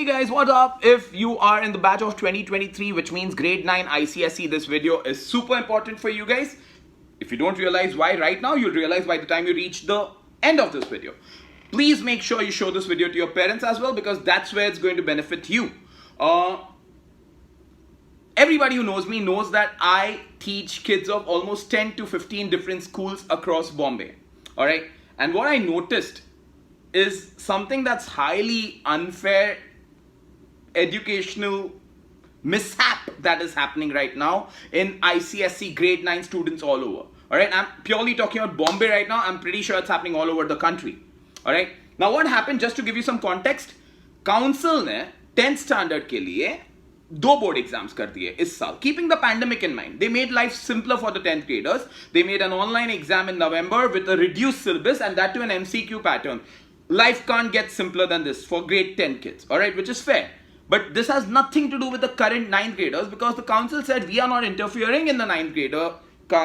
Hey guys, what up? If you are in the batch of 2023, which means grade 9 ICSE, this video is super important for you guys. If you don't realize why right now, you'll realize by the time you reach the end of this video. Please make sure you show this video to your parents as well, because that's where it's going to benefit you. Everybody who knows me knows that I teach kids of almost 10 to 15 different schools across Bombay. Alright? And what I noticed is something that's highly unfair educational mishap that is happening right now in ICSE grade 9 students all over. Alright, I'm purely talking about Bombay right now. I'm pretty sure it's happening all over the country. Alright, now what happened, just to give you some context, council ने 10th standard के लिए दो board exams कर दिए इस साल. Keeping the pandemic in mind, they made life simpler for the 10th graders. They made an online exam in November with a reduced syllabus, and that to an MCQ pattern. Life can't get simpler than this for grade 10 kids, alright, which is fair. But this has nothing to do with the current 9th graders, because the council said we are not interfering in the 9th grader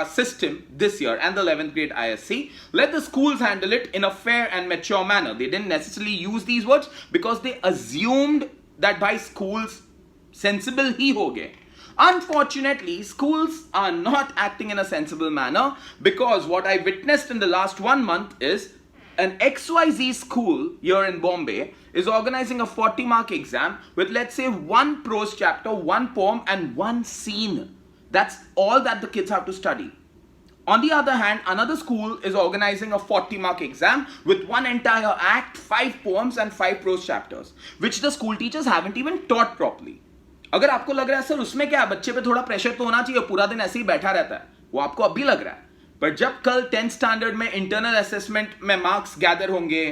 system this year and the 11th grade ISC. Let the schools handle it in a fair and mature manner. They didn't necessarily use these words because they assumed that by schools sensible ही हो गए. Unfortunately, schools are not acting in a sensible manner, because what I witnessed in the last 1 month is an XYZ school here in Bombay is organizing a 40-mark exam with, let's say, one prose chapter, one poem, and one scene. That's all that the kids have to study. On the other hand, another school is organizing a 40-mark exam with one entire act, 5 poems, and 5 prose chapters, which the school teachers haven't even taught properly. अगर आपको लग रहा है sir उसमें क्या है, बच्चे पे थोड़ा प्रेशर तो होना चाहिए, पूरा दिन ऐसे ही बैठा रहता है, वो आपको अभी लग रहा है. बट जब कल 10th स्टैंडर्ड में इंटरनल असेसमेंट में मार्क्स गैदर होंगे,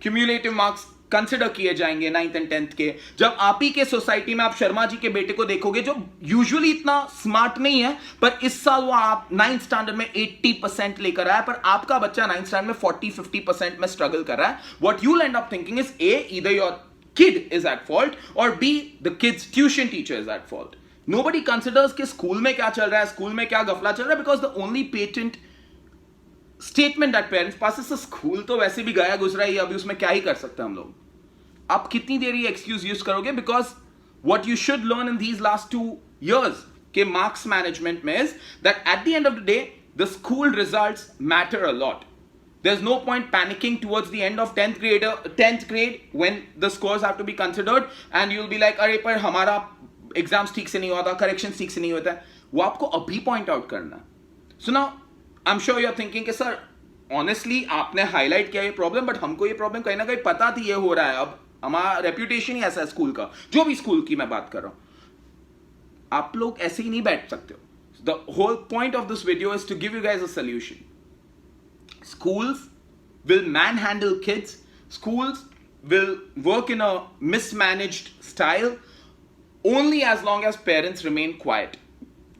क्यूमुलेटिव मार्क्स कंसिडर किए जाएंगे 9th एंड 10th के, जब आप ही के सोसाइटी में आप शर्मा जी के बेटे को देखोगे जो यूजुअली इतना स्मार्ट नहीं है, पर इस साल वो आप 9th स्टैंडर्ड में 80% लेकर आया, पर आपका बच्चा 9th स्टैंडर्ड में 40-50% में स्ट्रगल कर रहा है. What you and up thinking is A, either your kid is at fault, or B, the kid's tuition teacher is at fault. Nobody considers कि स्कूल में क्या चल रहा है, स्कूल में क्या गफला चल रहा है, because the only patent statement that parents pass is school तो वैसे भी गया गुजरा ही, अभी उसमें क्या ही कर सकते हैं हम लोग. आप कितनी देर ये एक्सक्यूज यूज करोगे, because what you should learn in these last 2 years के marks management में is that at the end of the day the school results matter a lot. There's no point panicking towards the end of 10th grade when the scores have to be considered and you'll be like, अरे पर हमारा exams ठीक से नहीं होता, correction ठीक से नहीं होता है. वो आपको अभी पॉइंट आउट करना है. So now I am sure you are thinking कि सर ऑनेस्टली आपने हाईलाइट किया ये प्रॉब्लम, बट हमको ये प्रॉब्लम कहीं ना कहीं पता थी ये हो रहा है. अब हमारा रेप्यूटेशन ही ऐसा है स्कूल का, जो भी स्कूल की मैं बात कर रहा हूं. आप लोग ऐसे ही नहीं बैठ सकते हो. The whole point of this video is to give you guys a solution. Schools will manhandle kids. Schools will work in a mismanaged style only as long as parents remain quiet.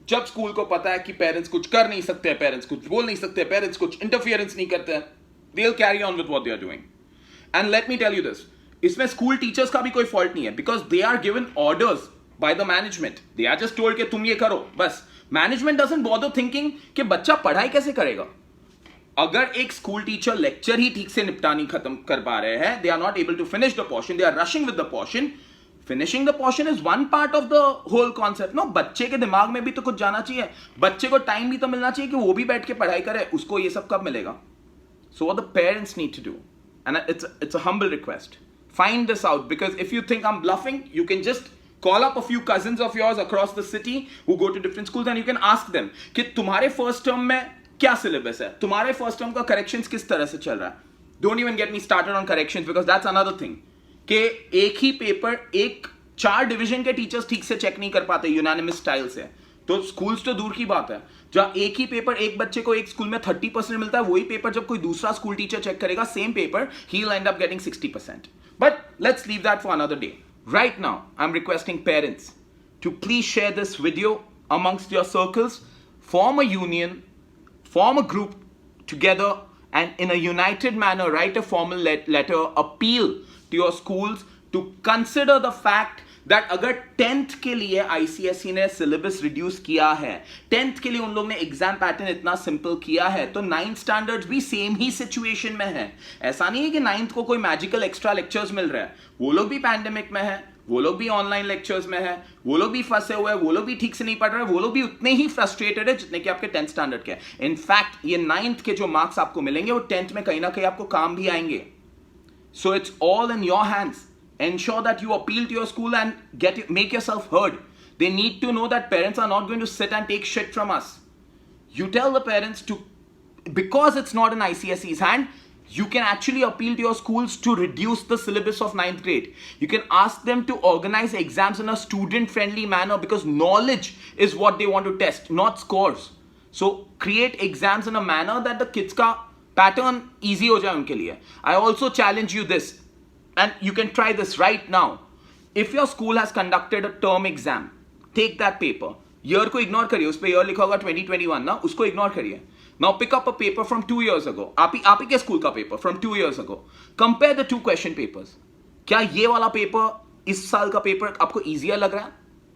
जब school को पता है कि parents कुछ कर नहीं सकते, parents कुछ बोल नहीं सकते, पेरेंट्स कुछ इंटरफियरेंस नहीं करते हैं, they'll carry on with what they are doing. And let me tell you this, इसमें स्कूल टीचर्स का भी कोई फॉल्ट नहीं है, because they are given orders by the management. They are just told कि तुम ये करो बस. Management doesn't bother thinking कि बच्चा पढ़ाई कैसे करेगा. अगर एक स्कूल टीचर लेक्चर ही ठीक से निपटानी खत्म कर पा रहे हैं, they are not able to finish the portion, they are rushing with the portion. Finishing the portion is one part of the whole concept. No, बच्चे के दिमाग में भी तो कुछ जाना चाहिए, बच्चे को टाइम भी तो मिलना चाहिए कि वो भी बैठ के पढ़ाई करे. उसको ये सब कब मिलेगा? So what the parents need to do, and it's a humble request, find this out, because if you think I'm bluffing, you can just call up a few cousins of yours across the city who go to different schools and you can ask them कि तुम्हारे first term में क्या syllabus है, तुम्हारे first term का corrections किस तरह से चल रहा है. Don't even get me started on corrections, because that's another thing कि एक ही पेपर एक 4 डिवीजन के टीचर्स ठीक से चेक नहीं कर पाते यूनानिमस स्टाइल से, तो स्कूल्स तो दूर की बात है. जहां एक ही पेपर एक बच्चे को एक स्कूल में 30% मिलता है, वही पेपर जब कोई दूसरा स्कूल टीचर चेक करेगा, same paper, he will end up getting 60%. But let's leave that for another day. Right now I am requesting parents to please share this video amongst your circles, form a union, form a group together, and in a united manner write a formal letter, appeal to your schools to consider the fact that अगर 10th के लिए ICSE ने syllabus reduce किया है, 10th के लिए उन लोग ने एग्जाम पैटर्न इतना सिंपल किया है, तो 9th स्टैंडर्ड्स भी सेम ही सिचुएशन में है. ऐसा नहीं है कि 9th को कोई मैजिकल एक्स्ट्रा लेक्चर्स मिल रहा है, वो लोग भी पैंडेमिक में है, वो लोग भी ऑनलाइन लेक्चर्स में है, वो लोग भी फंसे हुए हैं, वो लोग भी ठीक से नहीं पढ़ रहे हैं, वो लोग भी उतने ही फ्रस्ट्रेटेड है जितने कि आपके 10th स्टैंडर्ड के। इनफैक्ट ये 9th के जो मार्क्स आपको मिलेंगे वो 10th में कहीं ना कहीं आपको काम भी आएंगे। So it's all in your hands. Ensure that you appeal to your school and make yourself heard. They need to know that parents are not going to sit and take shit from us. You tell the parents to, because it's not in ICSE's hand, you can actually appeal to your schools to reduce the syllabus of 9th grade. You can ask them to organize exams in a student-friendly manner, because knowledge is what they want to test, not scores. So create exams in a manner that the kids ka pattern easy ho jaye unke liye. I also challenge you this. And you can try this right now. If your school has conducted a term exam, take that paper. Year को ignore करिए, उस पे year लिखा होगा 2021 ना, उसको ignore करिए. Now pick up a paper from 2 years ago. आप ही के स्कूल का paper from 2 years ago. Compare the 2 question papers. क्या ये वाला paper इस साल का paper आपको easier लग रहा है?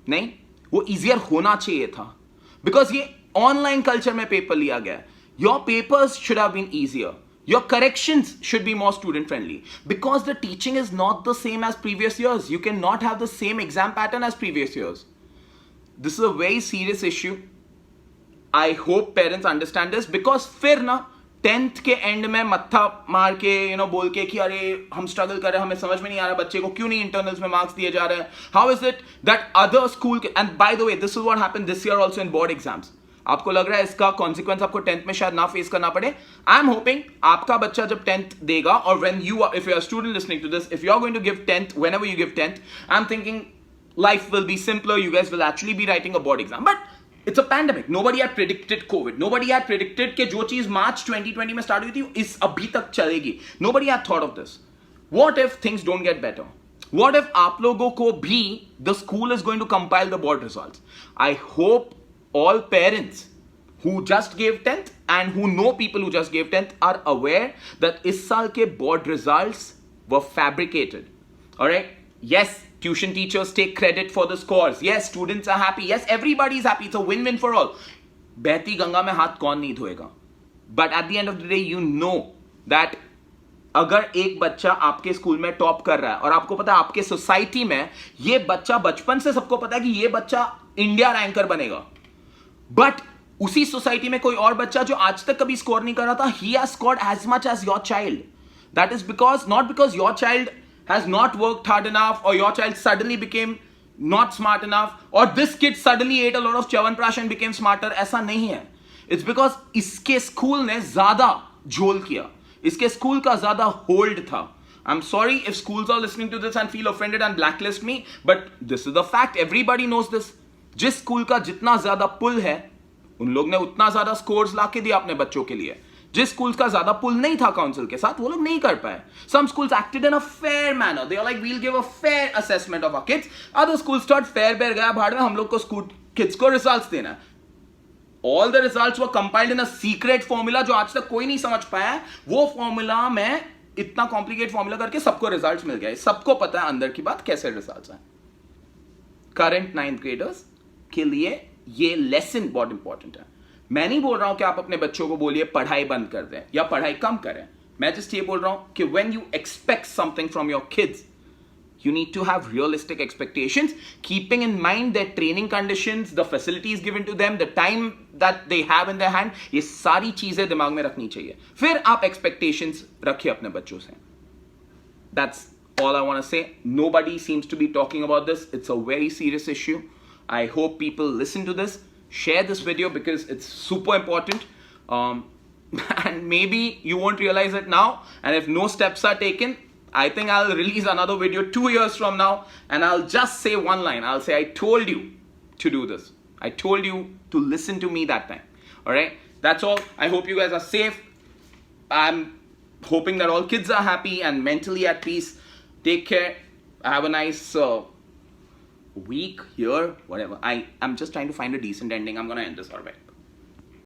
नहीं, वो easier होना चाहिए था. Because ये online culture में paper लिया गया है. Your papers should have been easier. Your corrections should be more student friendly, because the teaching is not the same as previous years. You cannot have the same exam pattern as previous years. This is a very serious issue. I hope parents understand this, because फिर ना 10th के end में मत्था मार के बोल के कि अरे हम struggle कर रहे हैं, हमें समझ में नहीं आ रहा बच्चे को क्यों नहीं internals में marks दिए जा रहे हैं. How is it that other school, and by the way this is what happened this year also in board exams. आपको लग रहा है इसका कॉन्सिक्वेंस आपको 10th में शायद ना फेस करना पड़े. आई एम होपिंग आपका बच्चा जब 10th देगा, और when you are, if you are student listening to this, if you are going to give 10th, whenever you give 10th, I am thinking life will be simpler. You guys will actually be writing a board exam. But it's a pandemic. Nobody had predicted COVID. Nobody had predicted कि जो चीज मार्च 2020 में start हुई थी इस अभी तक चलेगी. Nobody had thought of this. What if things don't get better? What if आप लोगों को भी the school is going to compile the board results? I hope all parents who just gave 10th and who know people who just gave 10th are aware that इस साल के board results were fabricated. Alright? Yes, tuition teachers take credit for the scores. Yes, students are happy. Yes, everybody is happy. It's a win-win for all. बहती गंगा में हाथ कौन नहीं धोएगा? But at the end of the day, you know that अगर एक बच्चा आपके school में टॉप कर रहा है, और आपको पता है आपके सोसाइटी में ये बच्चा, बचपन से सबको पता है कि ये बच्चा इंडिया रैंकर बनेगा, बट उसी सोसाइटी में कोई और बच्चा जो आज तक कभी स्कोर नहीं कर रहा था, he has scored as much as your child. That is because, not because your child has not worked hard enough, or your child suddenly became not smart enough, or this kid suddenly ate a lot of chyawanprash and became smarter. ऐसा नहीं है. It's because इसके school ने ज्यादा झोल किया, इसके school का ज्यादा होल्ड था. I'm sorry if schools are listening to this and feel offended and blacklist me, but this is the fact. Everybody knows this. जिस स्कूल का जितना ज्यादा पुल है, उन लोग ने उतना ज्यादा स्कोर्स लाके दिया अपने बच्चों के लिए. जिस स्कूल्स का ज्यादा पुल नहीं था काउंसिल के साथ, वो लोग नहीं कर पाए. Some schools acted in a fair manner. They are like, we'll give a fair assessment of our kids. Other schools thought fair bear गया भाड़ में, हम लोग को स्कूल किड्स को रिजल्ट्स देना है. All the results were compiled in a secret formula जो आज तक कोई नहीं समझ पाया. वो फॉर्मूला में इतना कॉम्प्लिकेट फॉर्मूला करके सबको रिजल्ट्स मिल गए. सबको पता है अंदर की बात कैसे रिजल्ट्स हैं. करंट 9th ग्रेडर्स के लिए ये लेसन बहुत इंपॉर्टेंट है. मैं नहीं बोल रहा हूं कि आप अपने बच्चों को बोलिए पढ़ाई बंद कर दें या पढ़ाई कम करें. मैं जस्ट ये बोल रहा हूं कि when you expect something from your kids, you need to have realistic expectations, keeping in mind their training conditions, the facilities given to them, the time that they have in their hand. ये सारी चीजें दिमाग में रखनी चाहिए. फिर आप expectations रखिए अपने बच्चों से. That's all I want to say. Nobody seems to be talking about this. It's a very serious issue. I hope people listen to this. Share this video because it's super important. And maybe you won't realize it now. And if no steps are taken, I think I'll release another video 2 years from now, and I'll just say one line. I'll say, I told you to do this. I told you to listen to me that time. All right? That's all. I hope you guys are safe. I'm hoping that all kids are happy and mentally at peace. Take care. Have a nice week, year, whatever. I'm just trying to find a decent ending. I'm going to end this all right.